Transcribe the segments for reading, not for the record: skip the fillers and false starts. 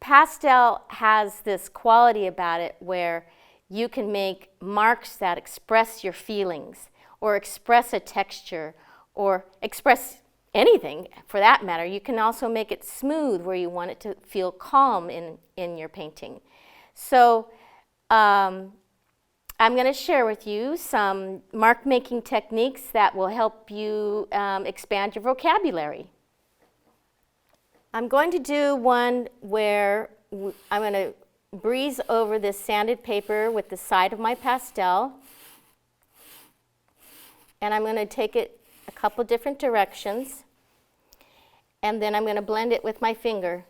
pastel has this quality about it where you can make marks that express your feelings or express a texture or express anything for that matter. You can also make it smooth where you want it to feel calm in your painting. So I'm going to share with you some mark making techniques that will help you expand your vocabulary. I'm going to do one where I'm going to breeze over this sanded paper with the side of my pastel, and I'm going to take it a couple different directions, and then I'm going to blend it with my finger.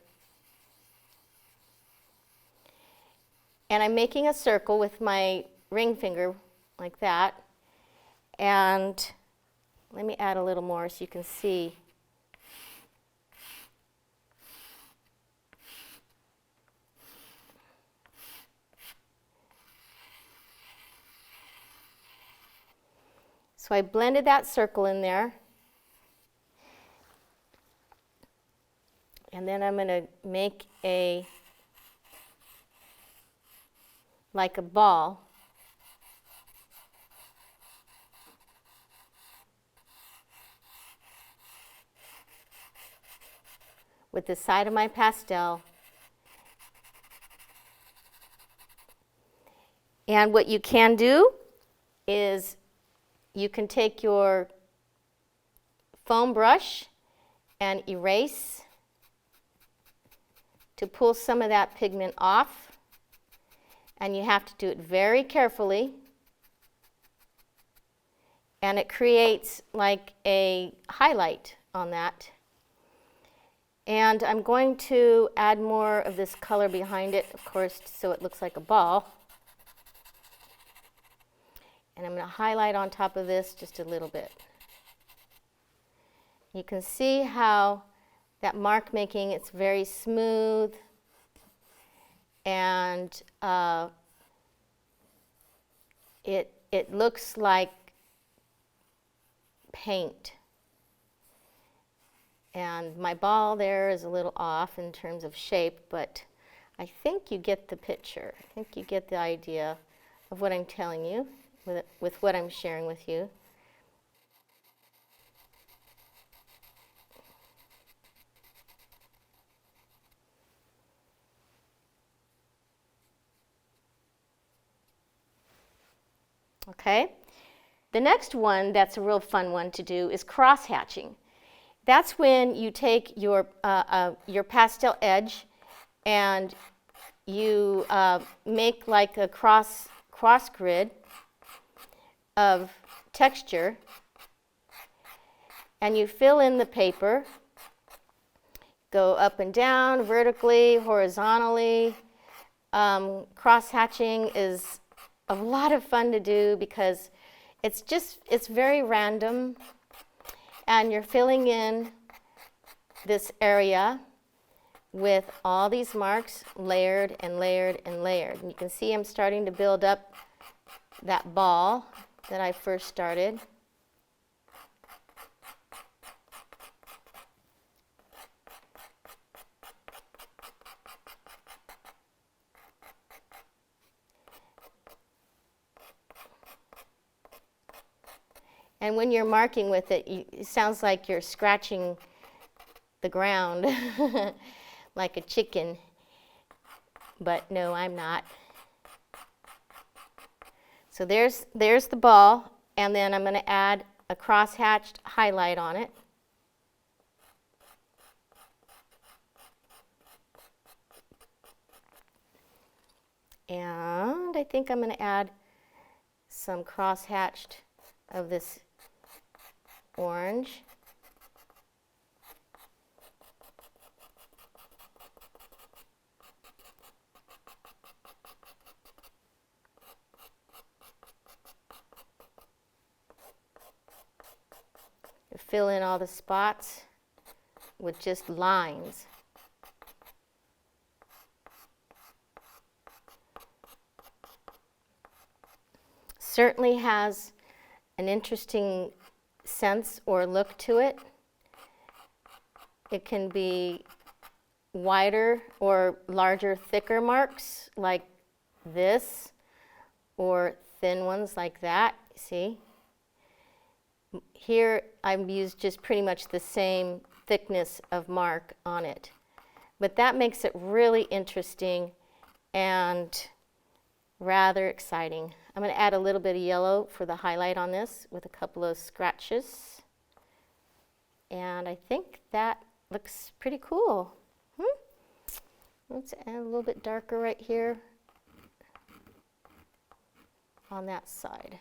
And I'm making a circle with my ring finger like that, and let me add a little more so you can see. So I blended that circle in there, and then I'm going to make like a ball. With the side of my pastel. And what you can do is you can take your foam brush and erase to pull some of that pigment off. And you have to do it very carefully. And it creates like a highlight on that. And I'm going to add more of this color behind it, of course, so it looks like a ball. And I'm going to highlight on top of this just a little bit. You can see how that mark making, it's very smooth, and it looks like paint. And my ball there is a little off in terms of shape, but I think you get the picture. I think you get the idea of what I'm telling you with what I'm sharing with you. Okay? The next one that's a real fun one to do is cross hatching. That's when you take your pastel edge and you make like a cross grid of texture, and you fill in the paper, go up and down, vertically, horizontally. Cross hatching is a lot of fun to do because it's very random, and you're filling in this area with all these marks layered and layered and layered. And you can see I'm starting to build up that ball that I first started. And when you're marking with it, it sounds like you're scratching the ground like a chicken, but no, I'm not. So there's the ball, and then I'm going to add a cross-hatched highlight on it. And I think I'm going to add some cross-hatched of this orange. Fill in all the spots with just lines. Certainly has an interesting sense or look to it. It can be wider or larger, thicker marks like this, or thin ones like that, see? Here I've used just pretty much the same thickness of mark on it. But that makes it really interesting and rather exciting. I'm going to add a little bit of yellow for the highlight on this with a couple of scratches. And I think that looks pretty cool. Let's add a little bit darker right here on that side.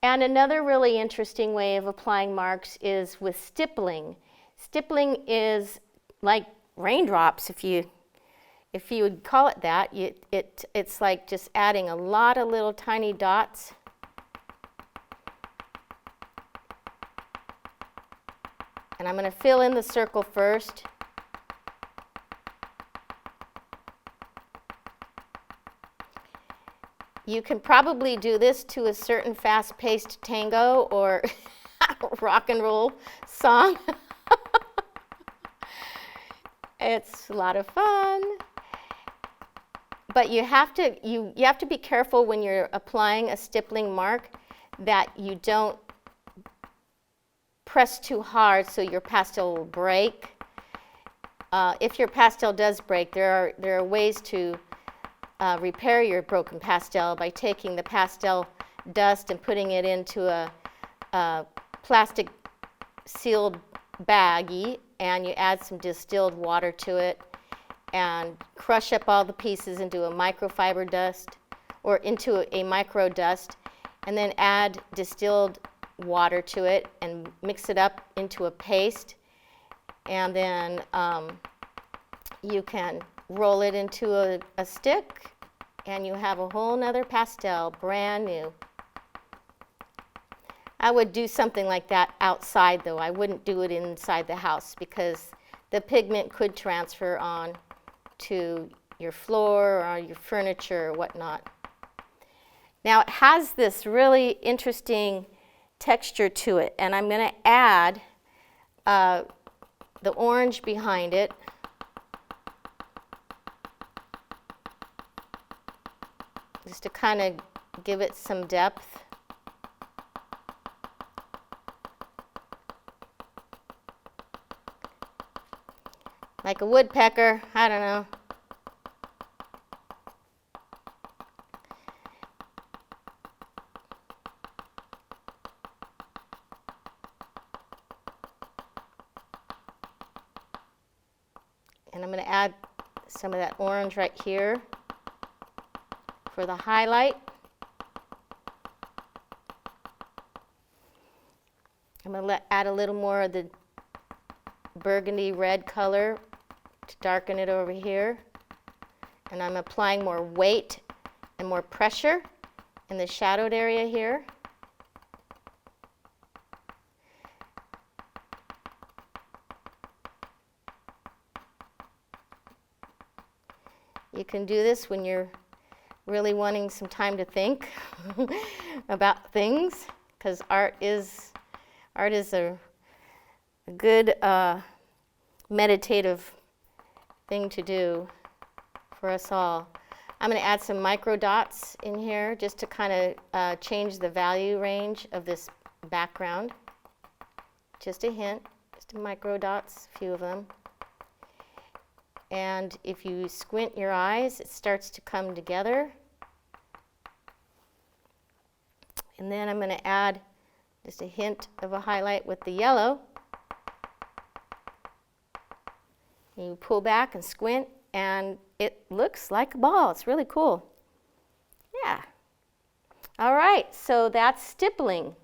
And another really interesting way of applying marks is with stippling. Stippling is like raindrops, if you would call it that. It's like just adding a lot of little tiny dots. And I'm going to fill in the circle first. You can probably do this to a certain fast-paced tango or rock and roll song. It's a lot of fun. But you have to be careful when you're applying a stippling mark that you don't press too hard so your pastel will break. If your pastel does break, there are ways to repair your broken pastel by taking the pastel dust and putting it into a plastic sealed baggie, and you add some distilled water to it and crush up all the pieces into a microfiber dust or into a micro dust, and then add distilled water to it and mix it up into a paste, and then you can roll it into a stick, and you have a whole nother pastel, brand new. I would do something like that outside though. I wouldn't do it inside the house because the pigment could transfer on to your floor or your furniture or whatnot. Now it has this really interesting texture to it, and I'm going to add the orange behind it. Just to kind of give it some depth. Like a woodpecker, I don't know. And I'm going to add some of that orange right here for the highlight. I'm going to add a little more of the burgundy red color to darken it over here. And I'm applying more weight and more pressure in the shadowed area here. You can do this when you're really wanting some time to think about things, because art is a good meditative thing to do for us all. I'm going to add some micro dots in here just to kind of change the value range of this background. Just a hint, just micro dots, a few of them. And if you squint your eyes, it starts to come together. And then I'm going to add just a hint of a highlight with the yellow. And you pull back and squint, and it looks like a ball. It's really cool. Yeah. All right, so that's stippling.